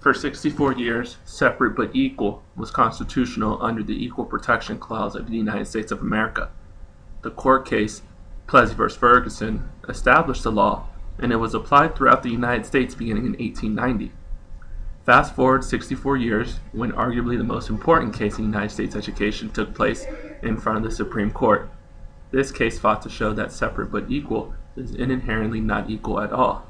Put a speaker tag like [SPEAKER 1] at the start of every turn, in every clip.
[SPEAKER 1] For 64 years, separate but equal was constitutional under the Equal Protection Clause of the United States of America. The court case, Plessy v. Ferguson, established the law, and it was applied throughout the United States beginning in 1890. Fast forward 64 years, when arguably the most important case in United States education took place in front of the Supreme Court. This case fought to show that separate but equal is inherently not equal at all.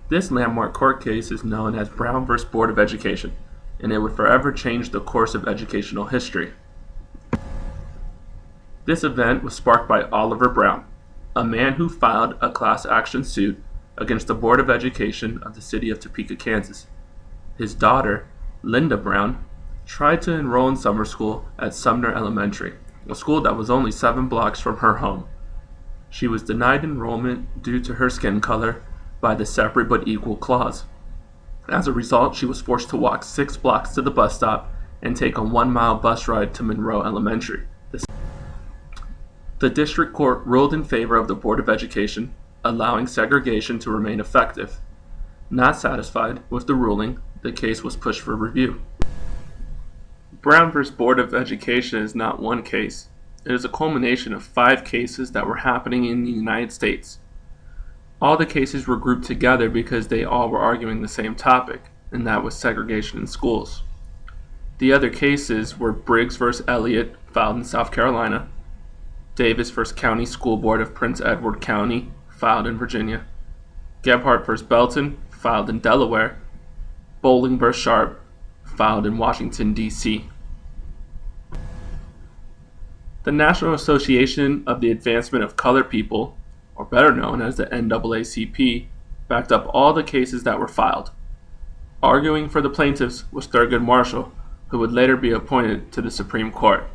[SPEAKER 1] This landmark court case is known as Brown v. Board of Education, and it would forever change the course of educational history. This event was sparked by Oliver Brown, a man who filed a class action suit against the Board of Education of the city of Topeka, Kansas. His daughter, Linda Brown, tried to enroll in summer school at Sumner Elementary, a school that was only 7 blocks from her home. She was denied enrollment due to her skin color by the separate but equal clause. As a result, she was forced to walk 6 blocks to the bus stop and take a 1-mile bus ride to Monroe Elementary. The district court ruled in favor of the Board of Education, allowing segregation to remain effective. Not satisfied with the ruling, the case was pushed for review. Brown v. Board of Education is not one case. It is a culmination of 5 cases that were happening in the United States. All the cases were grouped together because they all were arguing the same topic, and that was segregation in schools. The other cases were Briggs v. Elliott, filed in South Carolina, Davis v. County School Board of Prince Edward County, filed in Virginia, Gebhardt v. Belton, filed in Delaware, Bowling v. Sharp, filed in Washington, D.C. The National Association of the Advancement of Colored People, or better known as the NAACP, backed up all the cases that were filed. Arguing for the plaintiffs was Thurgood Marshall, who would later be appointed to the Supreme Court.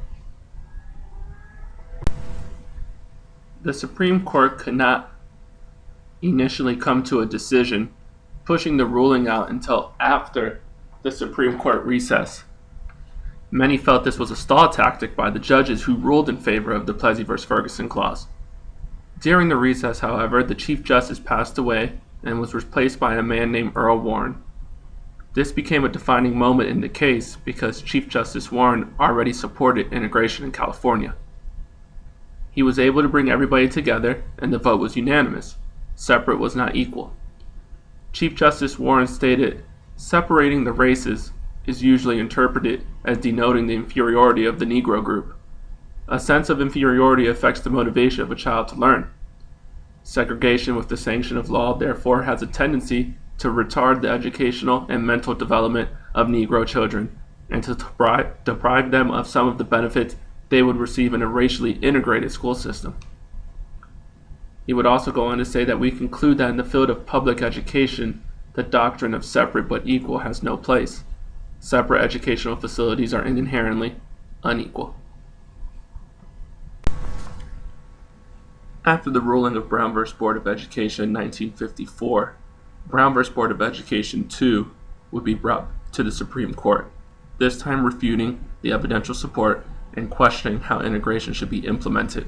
[SPEAKER 1] The Supreme Court could not initially come to a decision, pushing the ruling out until after the Supreme Court recess. Many felt this was a stall tactic by the judges who ruled in favor of the Plessy v. Ferguson clause. During the recess, however, the Chief Justice passed away and was replaced by a man named Earl Warren. This became a defining moment in the case because Chief Justice Warren already supported integration in California. He was able to bring everybody together, and the vote was unanimous. Separate was not equal. Chief Justice Warren stated, "Separating the races is usually interpreted as denoting the inferiority of the Negro group. A sense of inferiority affects the motivation of a child to learn. Segregation with the sanction of law therefore has a tendency to retard the educational and mental development of Negro children and to deprive them of some of the benefits they would receive in a racially integrated school system." He would also go on to say that we conclude that in the field of public education, the doctrine of separate but equal has no place. Separate educational facilities are inherently unequal. After the ruling of Brown v. Board of Education in 1954, Brown v. Board of Education II would be brought to the Supreme Court, this time refuting the evidential support and questioning how integration should be implemented.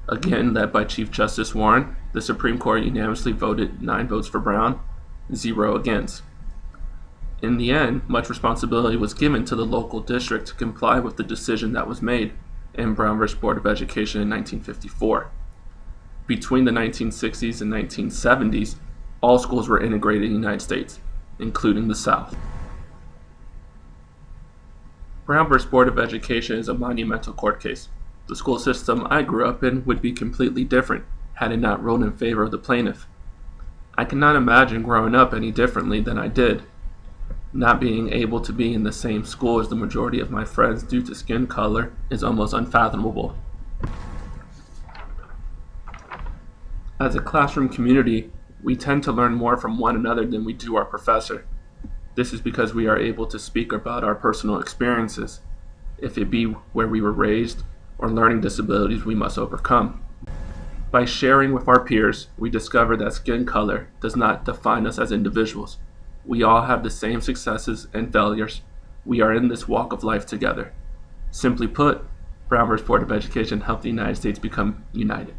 [SPEAKER 1] Again, led by Chief Justice Warren, the Supreme Court unanimously voted 9 votes for Brown, 0 against. In the end, much responsibility was given to the local district to comply with the decision that was made in Brown v. Board of Education in 1954. Between the 1960s and 1970s, all schools were integrated in the United States, including the South. Brown v. Board of Education is a monumental court case. The school system I grew up in would be completely different had it not ruled in favor of the plaintiff. I cannot imagine growing up any differently than I did. Not being able to be in the same school as the majority of my friends due to skin color is almost unfathomable. As a classroom community, we tend to learn more from one another than we do our professor. This is because we are able to speak about our personal experiences, if it be where we were raised or learning disabilities we must overcome. By sharing with our peers, we discover that skin color does not define us as individuals. We all have the same successes and failures. We are in this walk of life together. Simply put, Brown v. Board of Education helped the United States become united.